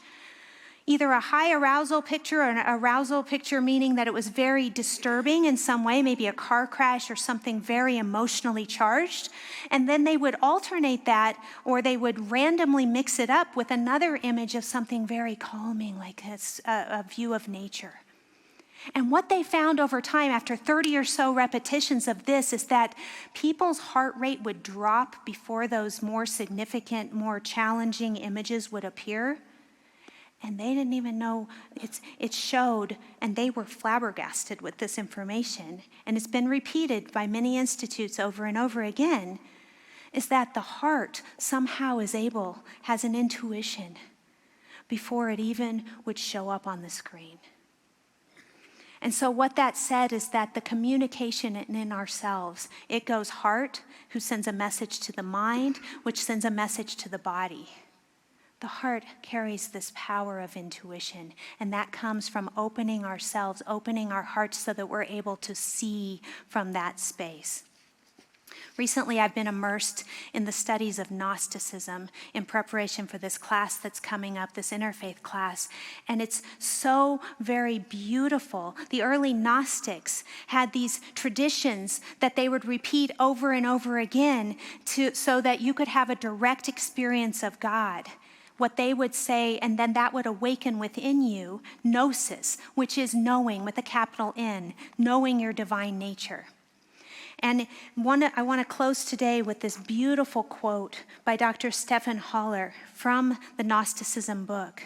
either a high arousal picture or an arousal picture, meaning that it was very disturbing in some way, maybe a car crash or something very emotionally charged. And then they would alternate that, or they would randomly mix it up with another image of something very calming, like a view of nature. And what they found over time, after 30 or so repetitions of this, is that people's heart rate would drop before those more significant, more challenging images would appear. And they didn't even know it showed, and they were flabbergasted with this information. And it's been repeated by many institutes over and over again, is that the heart somehow has an intuition before it even would show up on the screen. And so what that said is that the communication in ourselves, it goes heart, who sends a message to the mind, which sends a message to the body. The heart carries this power of intuition, and that comes from opening ourselves, opening our hearts so that we're able to see from that space. Recently, I've been immersed in the studies of Gnosticism in preparation for this class that's coming up, this interfaith class, and it's so very beautiful. The early Gnostics had these traditions that they would repeat over and over again so that you could have a direct experience of God. What they would say, and then that would awaken within you gnosis, which is knowing with a capital N, knowing your divine nature. And I want to close today with this beautiful quote by Dr. Stephen Haller from the Gnosticism book.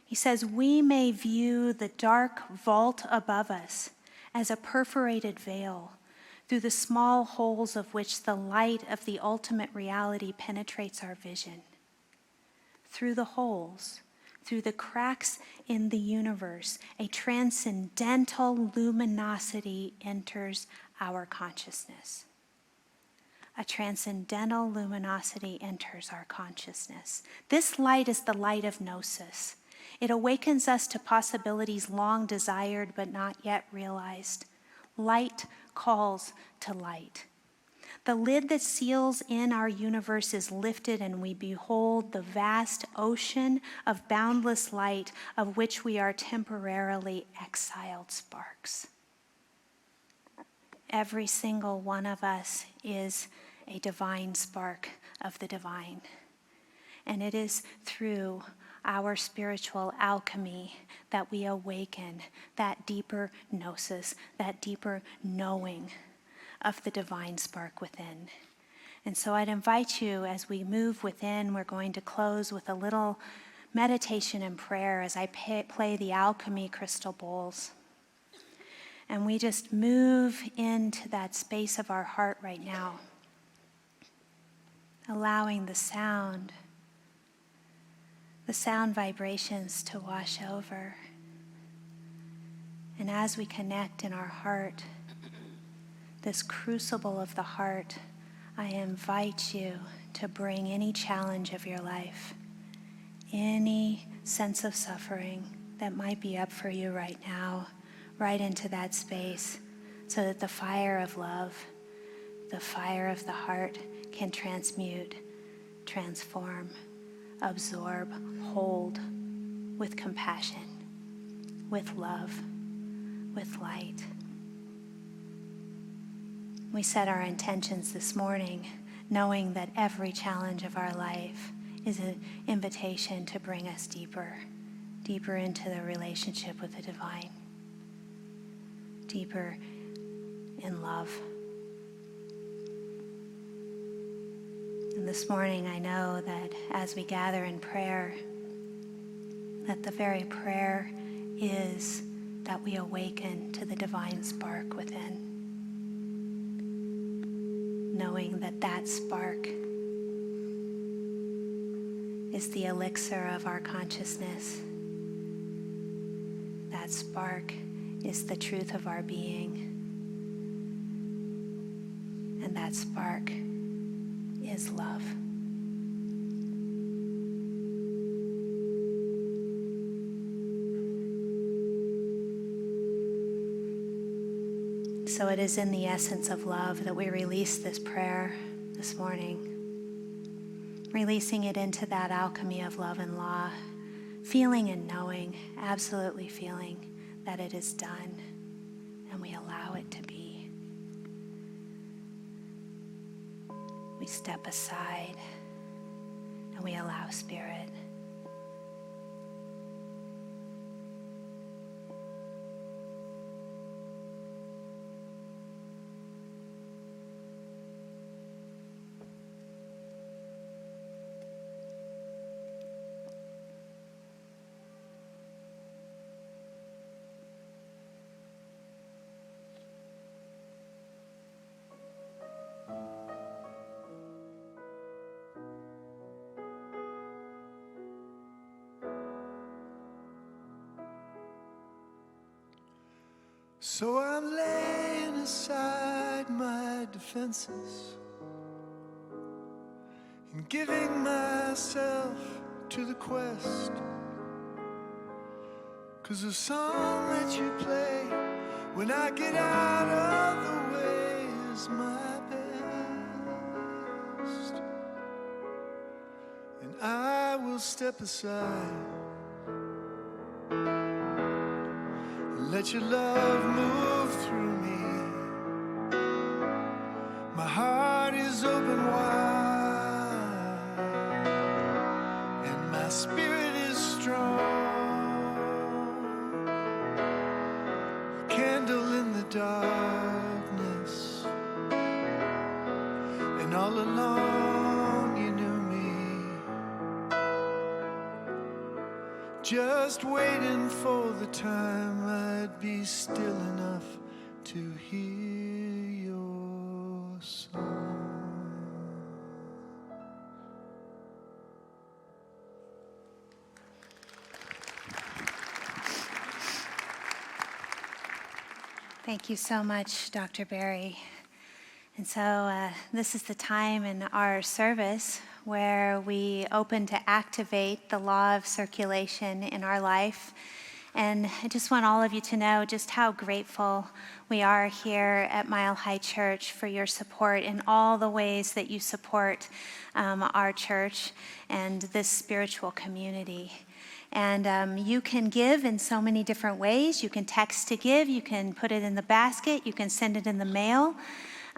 He says, "We may view the dark vault above us as a perforated veil, through the small holes of which the light of the ultimate reality penetrates our vision. Through the holes, through the cracks in the universe, a transcendental luminosity enters our consciousness." A transcendental luminosity enters our consciousness. This light is the light of gnosis. It awakens us to possibilities long desired but not yet realized. Light calls to light. The lid that seals in our universe is lifted, and we behold the vast ocean of boundless light of which we are temporarily exiled sparks. Every single one of us is a divine spark of the divine. And it is through our spiritual alchemy that we awaken that deeper gnosis, that deeper knowing of the divine spark within. And so I'd invite you, as we move within, we're going to close with a little meditation and prayer as I play the alchemy crystal bowls. And we just move into that space of our heart right now, allowing the sound vibrations to wash over. And as we connect in our heart, this crucible of the heart, I invite you to bring any challenge of your life, any sense of suffering that might be up for you right now, right into that space, so that the fire of love, the fire of the heart, can transmute, transform, absorb, hold with compassion, with love, with light. We set our intentions this morning, knowing that every challenge of our life is an invitation to bring us deeper into the relationship with the divine, deeper in love. And this morning, I know that as we gather in prayer, that the very prayer is that we awaken to the divine spark within, knowing that that spark is the elixir of our consciousness. That spark is the truth of our being. And that spark is love. So it is in the essence of love that we release this prayer this morning, releasing it into that alchemy of love and law, feeling and knowing, absolutely feeling that it is done, and we allow it to be. We step aside and we allow Spirit. So I'm laying aside my defenses and giving myself to the quest. 'Cause the song that you play when I get out of the way is my best. And I will step aside, let your love move through me. My heart is open wide, and my spirit is strong. A candle in the darkness, and all along you knew me. Just waiting for the time I'd be still enough to hear your song. Thank you so much, Dr. Barry. And so this is the time in our service where we open to activate the law of circulation in our life. And I just want all of you to know just how grateful we are here at Mile High Church for your support in all the ways that you support our church and this spiritual community. And you can give in so many different ways. You can text to give, you can put it in the basket, you can send it in the mail.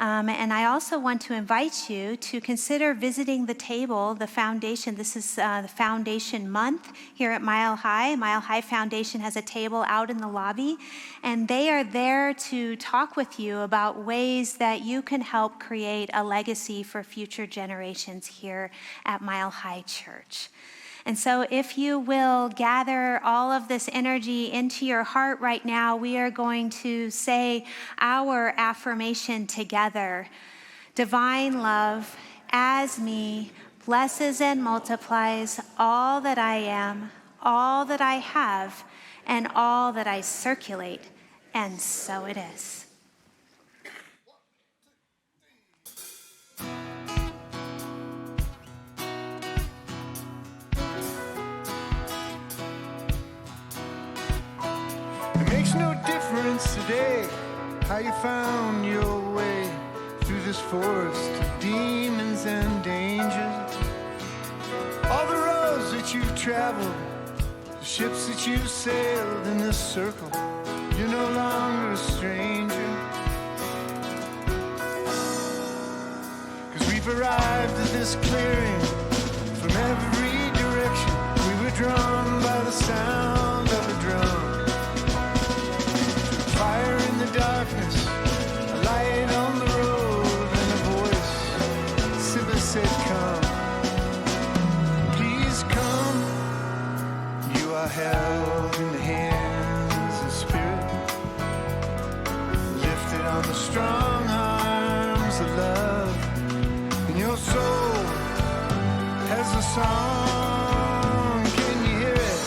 And I also want to invite you to consider visiting the table, the foundation. This is the foundation month here at Mile High. Mile High Foundation has a table out in the lobby, and they are there to talk with you about ways that you can help create a legacy for future generations here at Mile High Church. And so if you will gather all of this energy into your heart right now, we are going to say our affirmation together. Divine love, as me, blesses and multiplies all that I am, all that I have, and all that I circulate. And so it is. Makes no difference today how you found your way through this forest of demons and dangers. All the roads that you've traveled, the ships that you've sailed in this circle, you're no longer a stranger. arrived at this clearing. From every direction we were drawn by the sound of a drum. Fire in the darkness, a light on the road, and a voice simply said, come. Please come. You are held in the hands of spirit, lifted on the strong arms of love. And your soul has a song. Can you hear it?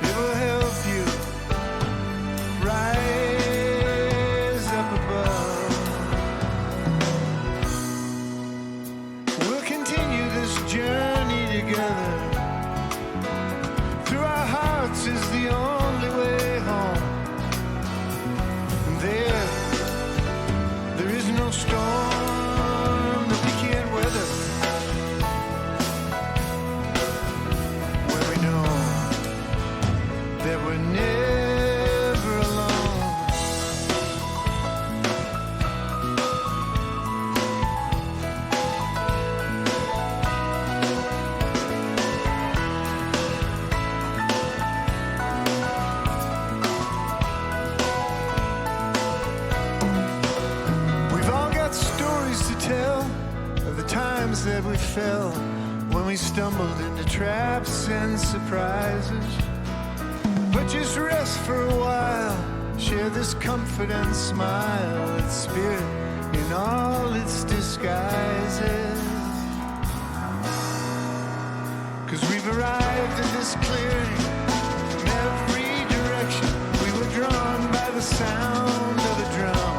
It will help you rise up above. We'll continue this journey together. Through our hearts is the only way home. And there is no storm that we can't weather. When we know that we're never alone. We've all got stories to tell of the times that we fell when we stumbled into traps and surprises. But just rest for a while, share this comfort and smile. It's spirit in all its disguises. 'Cause we've arrived at this clearing. From every direction we were drawn by the sound of a drum.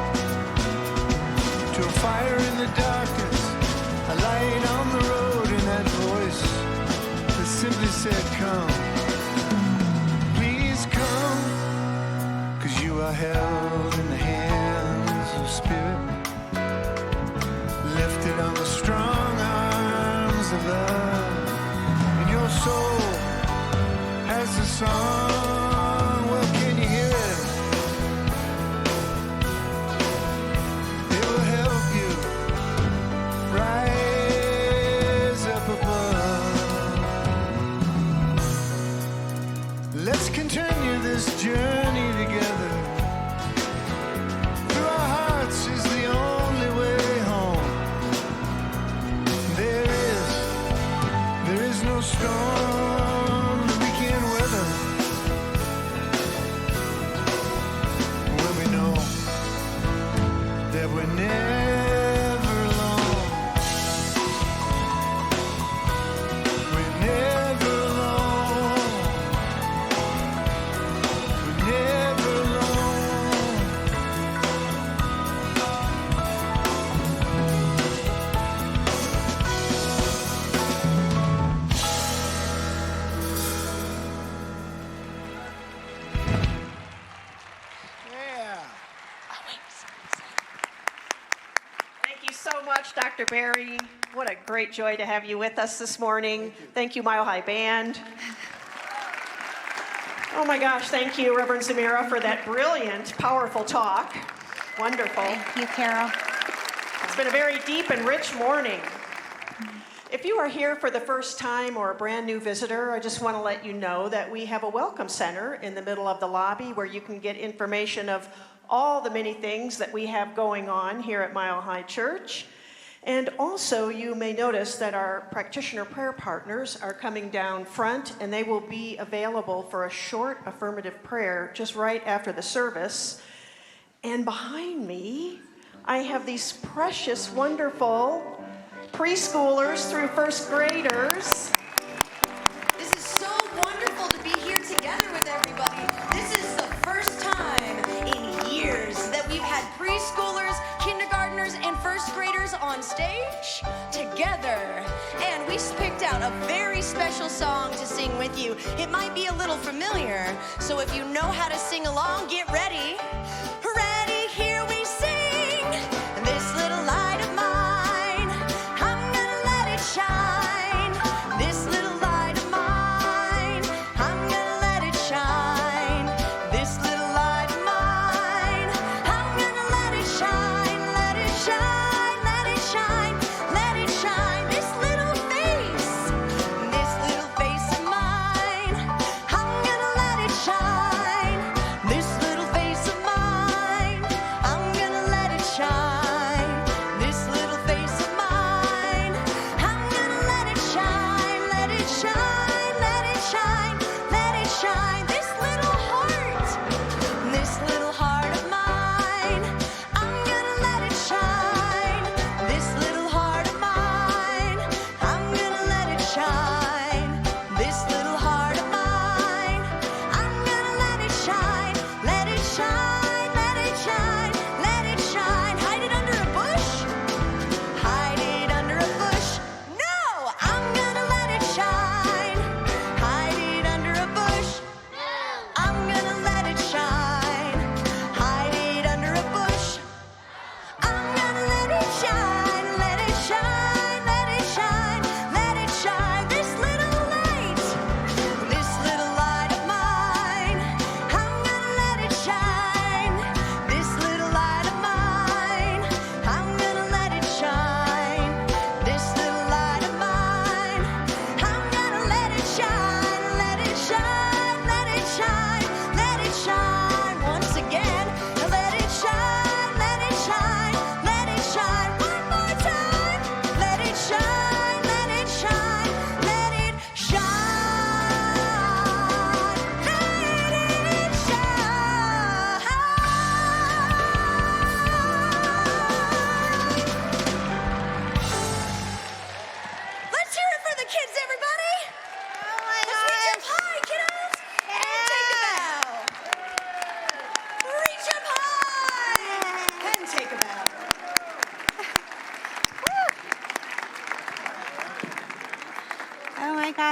To a fire in the darkness, a light on the road, and that voice that simply said, come. Please come. 'Cause you are held in the hands of spirit, lifted on the strong arms of love. And your soul has a song. Well, can you hear it? It will help you rise up above. Let's continue this journey together. Through our hearts is the only way home. There is no storm that we can't weather. When we know that we're never alone. We're never alone. We're never alone. Yeah. Thank you so much, Dr. Barry. What a great joy to have you with us this morning. Thank you, Mile High Band. Oh my gosh, thank you, Reverend Zemirah, for that brilliant, powerful talk. Wonderful. Thank you, Carol. It's been a very deep and rich morning. If you are here for the first time or a brand new visitor, I just want to let you know that we have a welcome center in the middle of the lobby where you can get information of all the many things that we have going on here at Mile High Church. And also, you may notice that our practitioner prayer partners are coming down front, and they will be available for a short affirmative prayer just right after the service. And behind me, I have these precious, wonderful preschoolers through first graders. This is so wonderful to be here together with everybody. This is the first time in years that we've had preschoolers, kindergartners, and first graders on stage together. And we picked out a very special song to sing with you. It might be a little familiar, so if you know how to sing along, get ready. Ready, here we sing. This little light of mine, I'm gonna let it shine. This little light of mine, I'm gonna let it shine. This little light of mine, I'm gonna let it shine.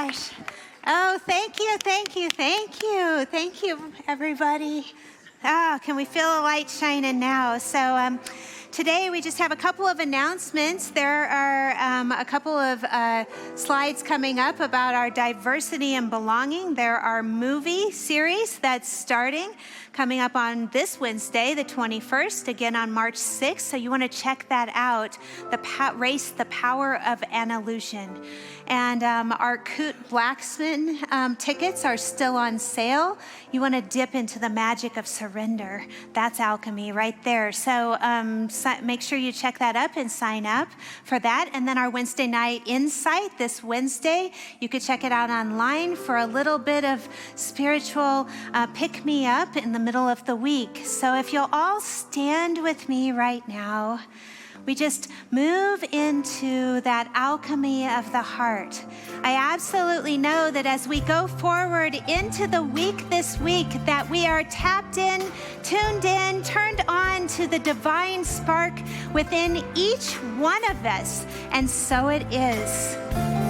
gosh. Oh, thank you, thank you, thank you. Thank you, everybody. Oh, can we feel a light shining now? So today we just have a couple of announcements. There are a couple of slides coming up about our diversity and belonging. There are movie series that's starting, coming up on this Wednesday, the 21st, again on March 6th. So you want to check that out. Race the Power of an Illusion. And our Coot Blacksman tickets are still on sale. You want to dip into the magic of surrender. That's alchemy right there. So make sure you check that up and sign up for that. And then our Wednesday night insight this Wednesday, you could check it out online for a little bit of spiritual pick-me-up in the middle of the week. So if you'll all stand with me right now, we just move into that alchemy of the heart. I absolutely know that as we go forward into the week this week, that we are tapped in, tuned in, turned on to the divine spark within each one of us. And so it is.